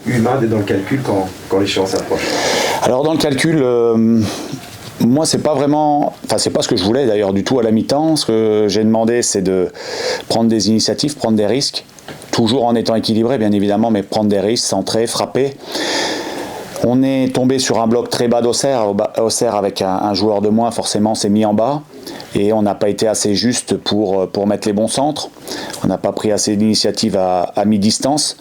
humain d'être dans le calcul quand l'échéance approche? Alors dans le calcul, moi c'est pas ce que je voulais d'ailleurs du tout à la mi-temps. Ce que j'ai demandé, c'est de prendre des initiatives, prendre des risques, toujours en étant équilibré bien évidemment, mais prendre des risques, centrer, frapper. On est tombé sur un bloc très bas d'Auxerre. Auxerre avec un joueur de moins, forcément, s'est mis en bas. Et on n'a pas été assez juste pour mettre les bons centres. On n'a pas pris assez d'initiatives à mi-distance.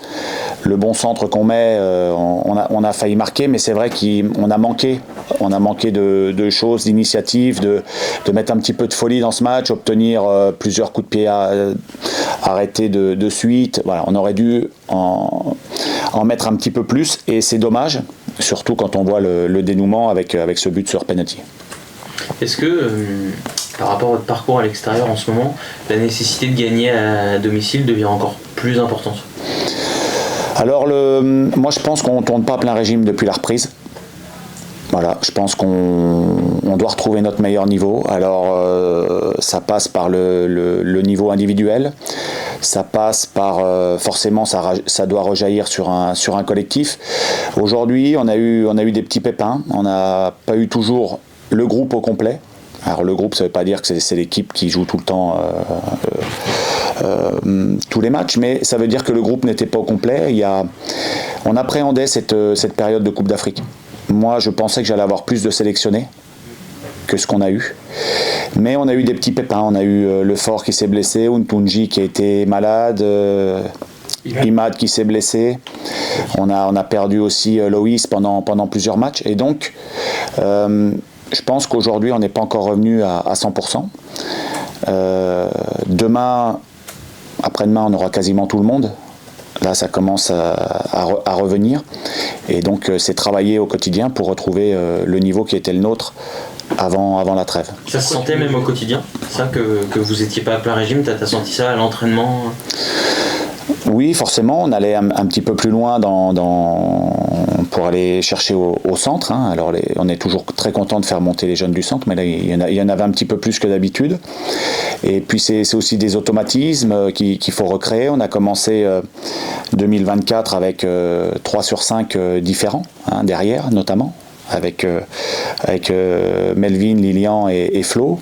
Le bon centre qu'on met, on a failli marquer, mais c'est vrai qu'on a manqué. On a manqué de choses, d'initiatives, de mettre un petit peu de folie dans ce match, obtenir plusieurs coups de pied arrêtés de suite. Voilà, on aurait dû en mettre un petit peu plus, et c'est dommage, surtout quand on voit le dénouement avec ce but sur penalty. Est-ce que, par rapport à votre parcours à l'extérieur en ce moment, la nécessité de gagner à domicile devient encore plus importante? Alors, moi je pense qu'on ne tourne pas à plein régime depuis la reprise. Voilà, je pense qu'on doit retrouver notre meilleur niveau. Alors, ça passe par le niveau individuel. Ça passe par forcément ça doit rejaillir sur un collectif. Aujourd'hui, on a eu des petits pépins. On n'a pas eu toujours le groupe au complet. Alors le groupe, ça ne veut pas dire que c'est l'équipe qui joue tout le temps tous les matchs, mais ça veut dire que le groupe n'était pas au complet. On appréhendait cette période de Coupe d'Afrique. Moi, je pensais que j'allais avoir plus de sélectionnés que ce qu'on a eu. Mais on a eu des petits pépins. On a eu Le Fort qui s'est blessé, Untunji qui a été malade, Imad qui s'est blessé. On a perdu aussi Loïs pendant plusieurs matchs. Et donc, je pense qu'aujourd'hui, on n'est pas encore revenu à 100%. Demain, après-demain, on aura quasiment tout le monde. Là, ça commence à revenir. Et donc, c'est travailler au quotidien pour retrouver le niveau qui était le nôtre avant la trêve. Ça se sentait même au quotidien, ça, que vous n'étiez pas à plein régime? T'as senti ça à l'entraînement? Oui, forcément, on allait un petit peu plus loin pour aller chercher au centre. Hein. Alors, on est toujours très content de faire monter les jeunes du centre, mais là, il y en avait un petit peu plus que d'habitude. Et puis, c'est aussi des automatismes qu'il faut recréer. On a commencé 2024 avec 3 sur 5 différents, hein, derrière notamment, avec Melvin, Lilian et Flo.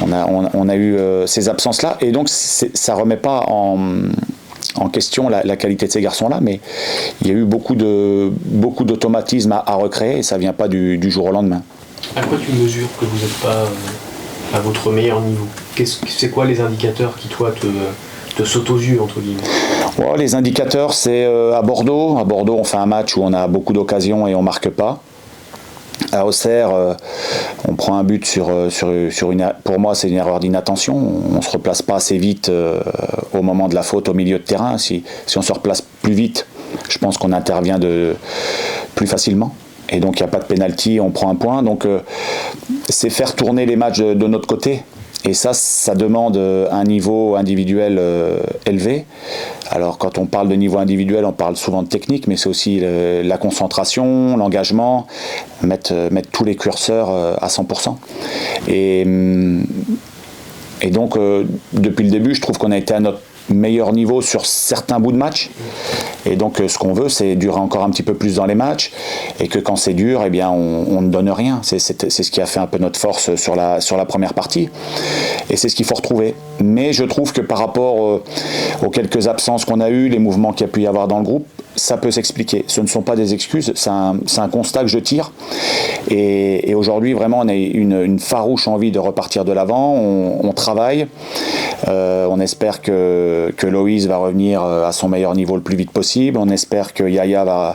On a eu ces absences-là, et donc ça ne remet pas en question la qualité de ces garçons-là, mais il y a eu beaucoup d'automatismes à recréer, et ça ne vient pas du jour au lendemain. À quoi tu mesures que vous n'êtes pas à votre meilleur niveau? C'est quoi les indicateurs qui, toi, te sautent aux yeux, entre guillemets? Ouais, les indicateurs, c'est à Bordeaux. À Bordeaux, on fait un match où on a beaucoup d'occasions et on ne marque pas. À Auxerre, on prend un but sur pour moi, c'est une erreur d'inattention. On ne se replace pas assez vite au moment de la faute au milieu de terrain. Si on se replace plus vite, je pense qu'on intervient plus facilement. Et donc, il n'y a pas de pénalty, on prend un point. Donc, c'est faire tourner les matchs de notre côté. Et ça demande un niveau individuel élevé. Alors quand on parle de niveau individuel, on parle souvent de technique, mais c'est aussi la concentration, l'engagement, mettre tous les curseurs à 100%. Et donc, depuis le début, je trouve qu'on a été à notre meilleur niveau sur certains bouts de match. Et donc, ce qu'on veut, c'est durer encore un petit peu plus dans les matchs, et que quand c'est dur, eh bien, on ne donne rien. C'est ce qui a fait un peu notre force sur la première partie, et c'est ce qu'il faut retrouver. Mais je trouve que par rapport aux quelques absences qu'on a eues, les mouvements qu'il y a pu y avoir dans le groupe, ça peut s'expliquer. Ce ne sont pas des excuses, c'est un constat que je tire. Et aujourd'hui, vraiment, on a une farouche envie de repartir de l'avant. On travaille. On espère que Loïs va revenir à son meilleur niveau le plus vite possible. On espère que Yaya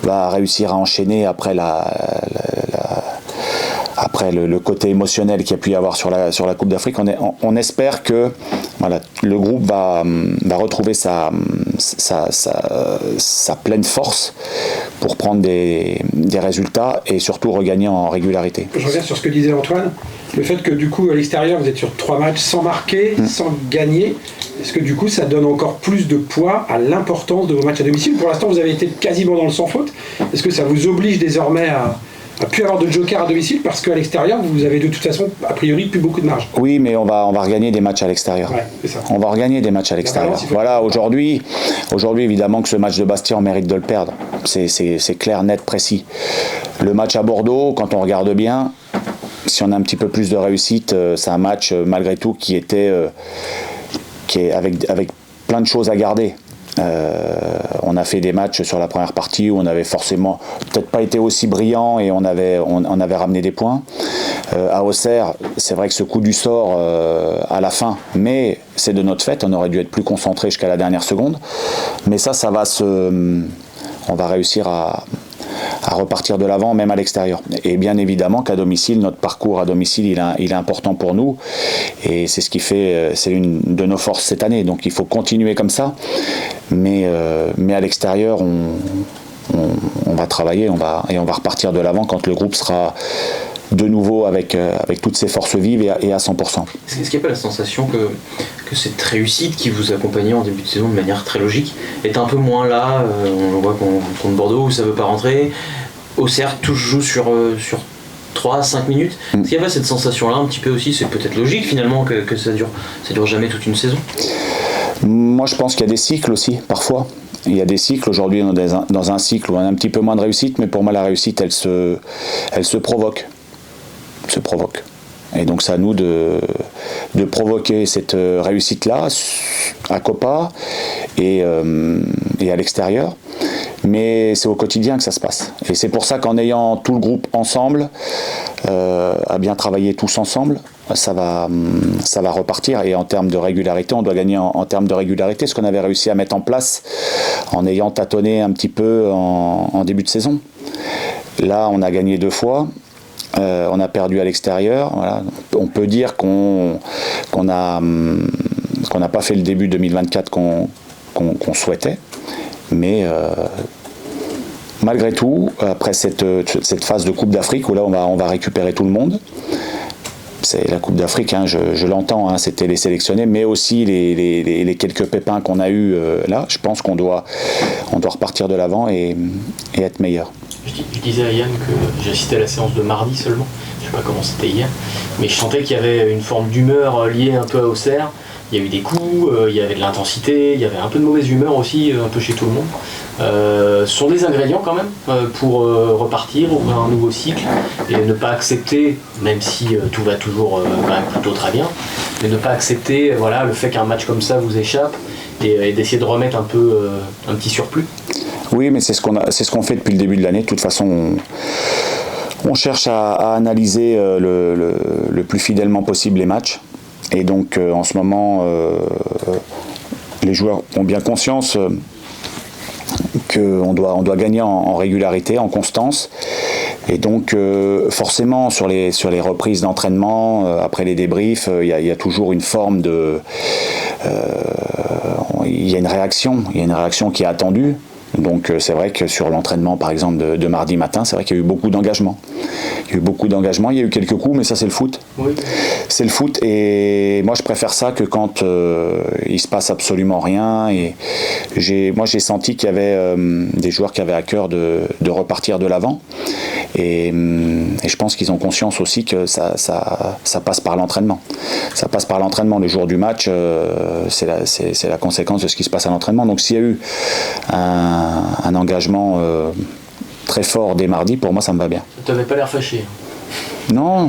va réussir à enchaîner après le côté émotionnel qu'il y a pu y avoir sur la Coupe d'Afrique. On espère que voilà, le groupe va retrouver sa pleine force pour prendre des résultats et surtout regagner en régularité. Je reviens sur ce que disait Antoine, le fait que du coup à l'extérieur vous êtes sur 3 matchs sans marquer, sans gagner. Est-ce que du coup ça donne encore plus de poids à l'importance de vos matchs à domicile? Pour l'instant vous avez été quasiment dans le sans faute. Est-ce que ça vous oblige désormais a pu avoir de joker à domicile parce qu'à l'extérieur, vous avez de toute façon, a priori, plus beaucoup de marge. Oui, mais on va regagner des matchs à l'extérieur. Ouais, c'est ça. On va regagner des matchs à l'extérieur. Voilà, aujourd'hui, évidemment que ce match de Bastia, on mérite de le perdre. C'est clair, net, précis. Le match à Bordeaux, quand on regarde bien, si on a un petit peu plus de réussite, c'est un match, malgré tout, qui est avec plein de choses à garder. On a fait des matchs sur la première partie où on avait forcément peut-être pas été aussi brillant et on avait ramené des points. À Auxerre, c'est vrai que ce coup du sort à la fin, mais c'est de notre fait, on aurait dû être plus concentré jusqu'à la dernière seconde. Mais ça va on va réussir à repartir de l'avant même à l'extérieur. Et bien évidemment qu'à domicile, notre parcours à domicile il est important pour nous et c'est ce qui fait, c'est une de nos forces cette année, donc il faut continuer comme ça, mais à l'extérieur on va travailler, on va repartir de l'avant quand le groupe sera de nouveau avec toutes ses forces vives et à 100%. Est-ce qu'il n'y a pas la sensation que cette réussite qui vous accompagnait en début de saison de manière très logique est un peu moins là, on le voit contre Bordeaux où ça ne veut pas rentrer, Auxerre tout joue sur 3-5 minutes. Est-ce qu'il n'y a pas cette sensation-là un petit peu aussi, c'est peut-être logique finalement que ça dure jamais toute une saison? Moi je pense qu'il y a des cycles aussi, parfois. Il y a des cycles, aujourd'hui on est dans un cycle où on a un petit peu moins de réussite, mais pour moi la réussite elle se provoque. Et donc c'est à nous de provoquer cette réussite-là à Copa et à l'extérieur. Mais c'est au quotidien que ça se passe. Et c'est pour ça qu'en ayant tout le groupe ensemble, à bien travailler tous ensemble, ça va repartir. Et en termes de régularité, on doit gagner en termes de régularité ce qu'on avait réussi à mettre en place en ayant tâtonné un petit peu en début de saison. Là, on a gagné 2 fois. On a perdu à l'extérieur. Voilà. On peut dire qu'on n'a pas fait le début 2024 qu'on souhaitait, mais malgré tout, après cette phase de Coupe d'Afrique où là on va récupérer tout le monde. C'est la Coupe d'Afrique, hein, je l'entends, hein, c'était les sélectionnés, mais aussi les quelques pépins qu'on a eu là. Je pense qu'on doit repartir de l'avant et être meilleur. Je disais à Yann que j'assistais à la séance de mardi seulement, je sais pas comment c'était hier, mais je sentais qu'il y avait une forme d'humeur liée un peu à Auxerre. Il y a eu des coups, il y avait de l'intensité, il y avait un peu de mauvaise humeur aussi, un peu chez tout le monde. Ce sont des ingrédients quand même pour repartir, ouvrir un nouveau cycle et ne pas accepter, même si tout va toujours quand même plutôt très bien, mais ne pas accepter le fait qu'un match comme ça vous échappe et d'essayer de remettre un peu un petit surplus. Oui, mais c'est ce qu'on fait depuis le début de l'année. De toute façon, on cherche à analyser le plus fidèlement possible les matchs. Et donc, en ce moment, les joueurs ont bien conscience qu'on doit gagner en régularité, en constance. Et donc, forcément, sur les reprises d'entraînement, après les débriefs, il y a toujours une forme de... il y a une réaction qui est attendue. Donc c'est vrai que sur l'entraînement par exemple de mardi matin, c'est vrai qu'il y a eu beaucoup d'engagement. Il y a eu quelques coups, mais ça c'est le foot. Oui. C'est le foot et moi je préfère ça que quand il se passe absolument rien. Et j'ai senti qu'il y avait des joueurs qui avaient à cœur de repartir de l'avant. Et je pense qu'ils ont conscience aussi que ça passe par l'entraînement. Ça passe par l'entraînement. Le jour du match, c'est la conséquence de ce qui se passe à l'entraînement. Donc s'il y a eu un engagement très fort dès mardi, pour moi ça me va bien. Tu n'avais pas l'air fâché. Non,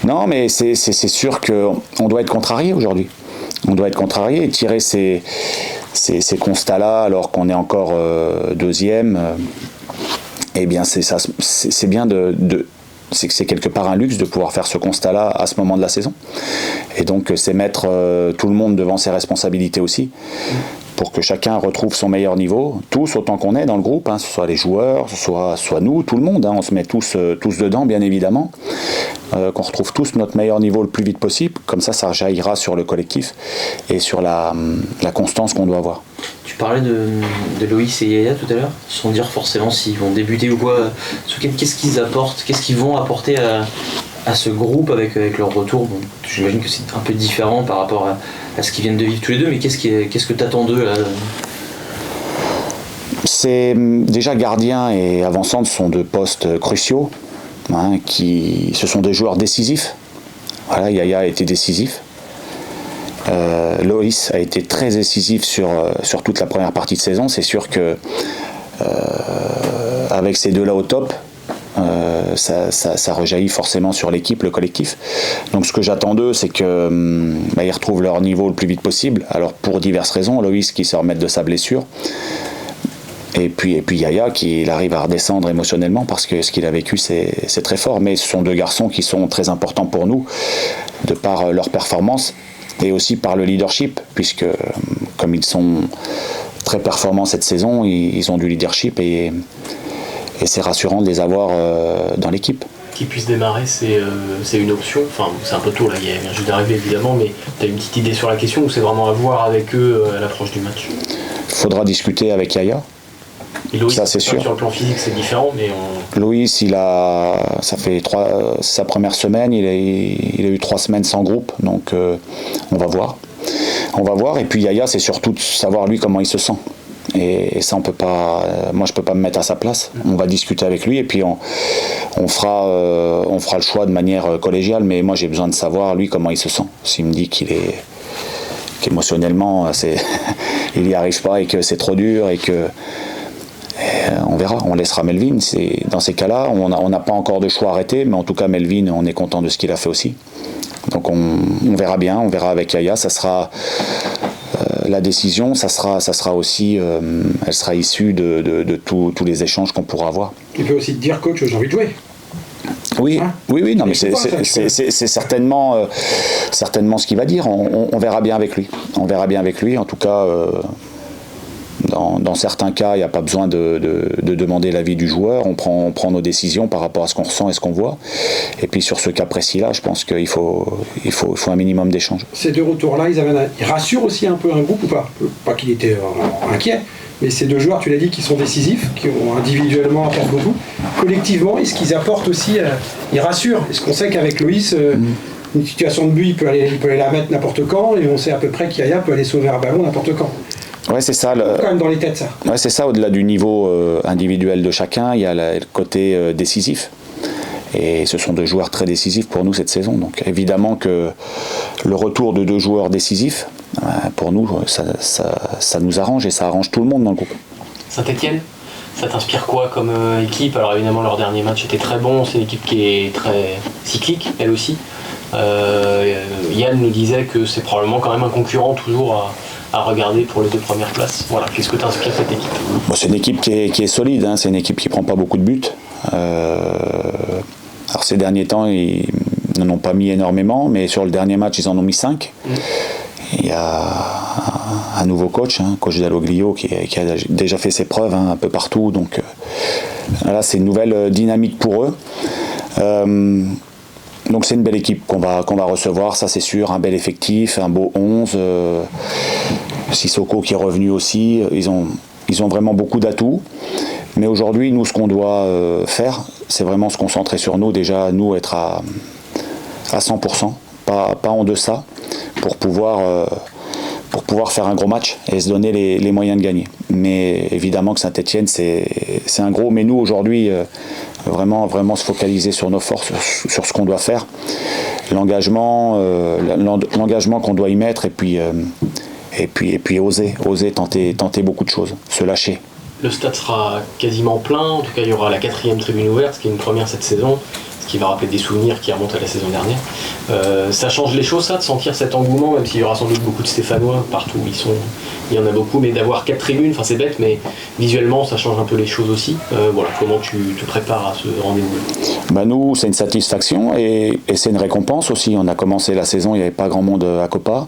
non, mais c'est sûr qu'on doit être contrarié aujourd'hui. On doit être contrarié et tirer ces constats-là alors qu'on est encore deuxième. Eh bien, c'est bien c'est quelque part un luxe de pouvoir faire ce constat-là à ce moment de la saison. Et donc, c'est mettre tout le monde devant ses responsabilités aussi, pour que chacun retrouve son meilleur niveau, tous autant qu'on est dans le groupe, hein, ce soit les joueurs, ce soit nous, tout le monde, hein, on se met tous dedans, bien évidemment, qu'on retrouve tous notre meilleur niveau le plus vite possible, comme ça jaillira sur le collectif et sur la constance qu'on doit avoir. Tu parlais de Loïs et Yaya tout à l'heure, sans dire forcément s'ils vont débuter ou quoi. Qu'est-ce qu'ils apportent, qu'est-ce qu'ils vont apporter à ce groupe avec leur retour? Bon, j'imagine que c'est un peu différent par rapport à ce qu'ils viennent de vivre tous les deux, mais qu'est-ce que tu attends d'eux là? C'est déjà gardien et avant-centre sont 2 postes cruciaux. ce sont des joueurs décisifs. Voilà, Yaya a été décisif. Loïs a été très décisif sur toute la première partie de saison. C'est sûr que avec ces deux-là au top, ça rejaillit forcément sur l'équipe, le collectif. Donc ce que j'attends d'eux, c'est qu'ils retrouvent leur niveau le plus vite possible. Alors pour diverses raisons, Loïs qui se remette de sa blessure, et puis Yaya qui arrive à redescendre émotionnellement parce que ce qu'il a vécu c'est très fort. Mais ce sont deux garçons qui sont très importants pour nous de par leur performance et aussi par le leadership, puisque comme ils sont très performants cette saison, ils ont du leadership et c'est rassurant de les avoir dans l'équipe. Qu'ils puissent démarrer, c'est une option. Enfin, c'est un peu tôt là, il vient juste d'arriver évidemment, mais tu as une petite idée sur la question ou c'est vraiment à voir avec eux à l'approche du match? Il faudra discuter avec Yaya. Et Loïs, ça c'est sûr. Sur le plan physique, c'est différent, mais Loïs, ça fait sa première semaine, il a eu 3 semaines sans groupe, donc on va voir. Et puis Yaya, c'est surtout de savoir lui comment il se sent. Et ça, on peut pas. Moi, je peux pas me mettre à sa place. On va discuter avec lui et puis on fera le choix de manière collégiale. Mais moi, j'ai besoin de savoir lui comment il se sent. S'il me dit qu'émotionnellement, il n'y arrive pas et que c'est trop dur et que on verra. On laissera Melvin. Dans ces cas-là, on n'a pas encore de choix arrêté, mais en tout cas, Melvin, on est content de ce qu'il a fait aussi. Donc on verra bien. On verra avec Yaya. Ça sera. La décision, ça sera aussi, elle sera issue de tous les échanges qu'on pourra avoir. Il peut aussi te dire, coach, j'ai envie de jouer. Oui, non, mais c'est certainement ce qu'il va dire. On verra bien avec lui. En tout cas, dans certains cas, il n'y a pas besoin de demander l'avis du joueur. On prend nos décisions par rapport à ce qu'on ressent et ce qu'on voit. Et puis sur ce cas précis-là, je pense qu'il faut un minimum d'échanges. Ces deux retours-là, ils rassurent aussi un peu un groupe ou pas? Pas qu'il était inquiet, mais ces deux joueurs, tu l'as dit, qui sont décisifs, qui ont individuellement apportent beaucoup. Collectivement, est-ce qu'ils apportent aussi, ils rassurent? Est-ce qu'on sait qu'avec Loïs, une situation de but, il peut aller la mettre n'importe quand, et on sait à peu près qu'Yaya peut aller sauver un ballon n'importe quand? Ouais, c'est ça. Quand même dans les têtes, ça. Ouais, c'est ça. Au-delà du niveau individuel de chacun, il y a le côté décisif. Et ce sont deux joueurs très décisifs pour nous cette saison. Donc évidemment que le retour de deux joueurs décisifs, pour nous, ça nous arrange et ça arrange tout le monde dans le groupe. Saint-Etienne, ça t'inspire quoi comme équipe? Alors évidemment, leur dernier match était très bon. C'est une équipe qui est très cyclique, elle aussi. Yann nous disait que c'est probablement quand même un concurrent toujours à regarder pour les 2 premières places. Voilà, qu'est-ce que t'inspire cette équipe? Bon, c'est une équipe qui est solide, c'est une équipe qui prend pas beaucoup de buts. Alors ces derniers temps, ils n'en ont pas mis énormément, mais sur le dernier match, ils en ont mis 5. Il y a un nouveau coach, coach Dalloglio, qui a déjà fait ses preuves un peu partout. Donc là, c'est une nouvelle dynamique pour eux. Donc c'est une belle équipe qu'on va recevoir, ça c'est sûr, un bel effectif, un beau 11. Sissoko qui est revenu aussi, ils ont vraiment beaucoup d'atouts. Mais aujourd'hui, nous, ce qu'on doit faire, c'est vraiment se concentrer sur nous. Déjà, nous, être à 100%, pas en deçà, pour pouvoir faire un gros match et se donner les moyens de gagner. Mais évidemment que Saint-Etienne, c'est un gros. Mais nous, aujourd'hui, vraiment se focaliser sur nos forces, sur ce qu'on doit faire, l'engagement qu'on doit y mettre, et puis oser tenter beaucoup de choses, se lâcher. Le stade sera quasiment plein, en tout cas il y aura la 4e tribune ouverte, ce qui est une première cette saison, ce qui va rappeler des souvenirs qui remontent à la saison dernière. Ça change les choses, ça, de sentir cet engouement, même s'il y aura sans doute beaucoup de Stéphanois partout où il y en a beaucoup, mais d'avoir 4 tribunes, enfin c'est bête, mais visuellement ça change un peu les choses aussi. Voilà, comment tu te prépares à ce rendez-vous? Nous, c'est une satisfaction et c'est une récompense aussi. On a commencé la saison, il n'y avait pas grand monde à Copa.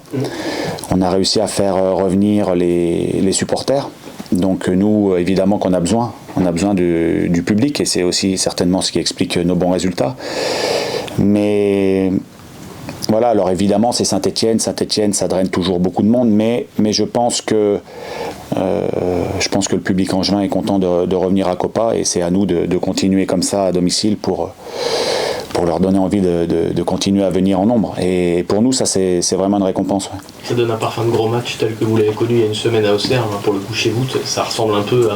On a réussi à faire revenir les supporters. Donc nous, évidemment qu'on a besoin. On a besoin du public et c'est aussi certainement ce qui explique nos bons résultats. Mais voilà, alors évidemment c'est Saint-Etienne, ça draine toujours beaucoup de monde, mais je pense que le public angevin est content de revenir à Copa et c'est à nous de continuer comme ça à domicile pour leur donner envie de continuer à venir en nombre. Et pour nous, ça c'est vraiment une récompense. Ouais. Ça donne un parfum de gros match tel que vous l'avez connu il y a une semaine à Auxerre, pour le coup chez vous, ça ressemble un peu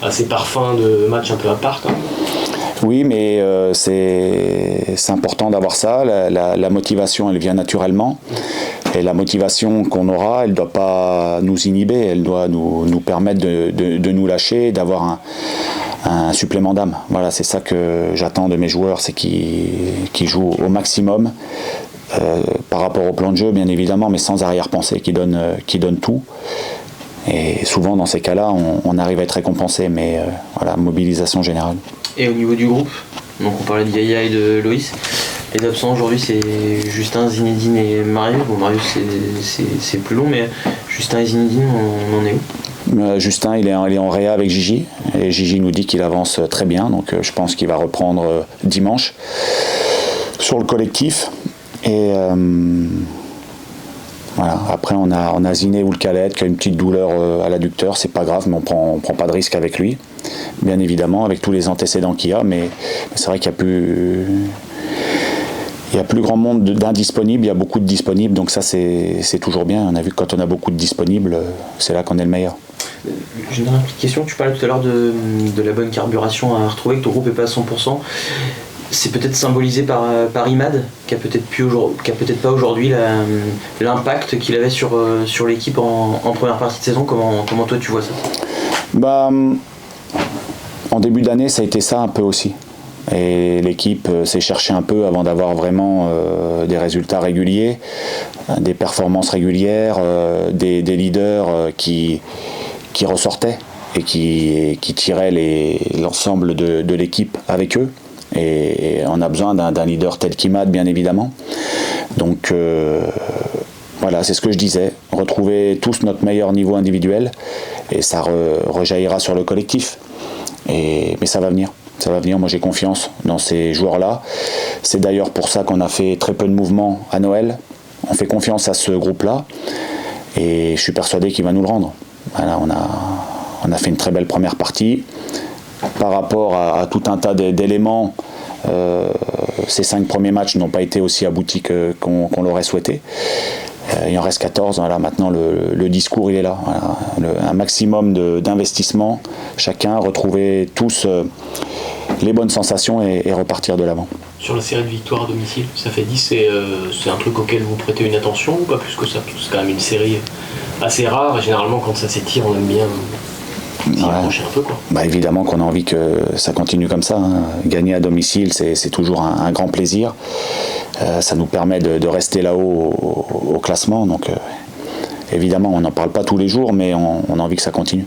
à ces parfums de match un peu à part. Oui, mais c'est important d'avoir ça. La motivation, elle vient naturellement. Et la motivation qu'on aura, elle ne doit pas nous inhiber, elle doit nous permettre de nous lâcher, d'avoir un supplément d'âme. Voilà, c'est ça que j'attends de mes joueurs, c'est qu'ils jouent au maximum par rapport au plan de jeu, bien évidemment, mais sans arrière-pensée, qui donnent tout. Et souvent, dans ces cas-là, on arrive à être récompensé, mais voilà, mobilisation générale. Et au niveau du groupe, donc on parlait de Yaya et de Loïs. Les absents aujourd'hui, c'est Justin, Zinedine et Marius. Bon, Marius, c'est plus long, mais Justin et Zinedine, on en est où? Justin, il est en réa avec Gigi. Et Gigi nous dit qu'il avance très bien. Donc je pense qu'il va reprendre dimanche sur le collectif. Et voilà. Après, on a Ziné ou le Khaled qui a une petite douleur à l'adducteur. C'est pas grave, mais on prend pas de risque avec lui. Bien évidemment, avec tous les antécédents qu'il y a. Mais c'est vrai qu'il y a plus grand monde d'indisponibles, il y a beaucoup de disponibles, donc ça c'est toujours bien. On a vu que quand on a beaucoup de disponibles, c'est là qu'on est le meilleur. J'ai une petite question, tu parlais tout à l'heure de la bonne carburation à retrouver, que ton groupe n'est pas à 100%. C'est peut-être symbolisé par Imad, qui a peut-être pas aujourd'hui l'impact qu'il avait sur l'équipe en première partie de saison. Comment toi tu vois ça? En début d'année, ça a été ça un peu aussi. Et l'équipe s'est cherchée un peu avant d'avoir vraiment des résultats réguliers, des performances régulières, des leaders qui ressortaient et qui tiraient l'ensemble de l'équipe avec eux. Et on a besoin d'un leader tel qu'Imad, bien évidemment. Donc voilà, c'est ce que je disais, retrouver tous notre meilleur niveau individuel et ça rejaillira sur le collectif. Mais ça va venir. Ça va venir, moi j'ai confiance dans ces joueurs-là. C'est d'ailleurs pour ça qu'on a fait très peu de mouvements à Noël. On fait confiance à ce groupe-là et je suis persuadé qu'il va nous le rendre. Voilà, on a fait une très belle première partie. Par rapport à tout un tas d'éléments, ces 5 premiers matchs n'ont pas été aussi aboutis qu'on l'aurait souhaité. Il en reste 14, voilà, maintenant le discours il est là. Voilà, un maximum d'investissement, chacun, retrouver tous les bonnes sensations et repartir de l'avant. Sur la série de victoires à domicile, ça fait 10, c'est un truc auquel vous prêtez une attention ou pas plus que ça? C'est quand même une série assez rare et généralement quand ça s'étire on aime bien s'y approcher un peu, quoi. Évidemment qu'on a envie que ça continue comme ça, hein. Gagner à domicile c'est toujours un grand plaisir. Ça nous permet de rester là-haut au classement, donc évidemment on n'en parle pas tous les jours mais on a envie que ça continue.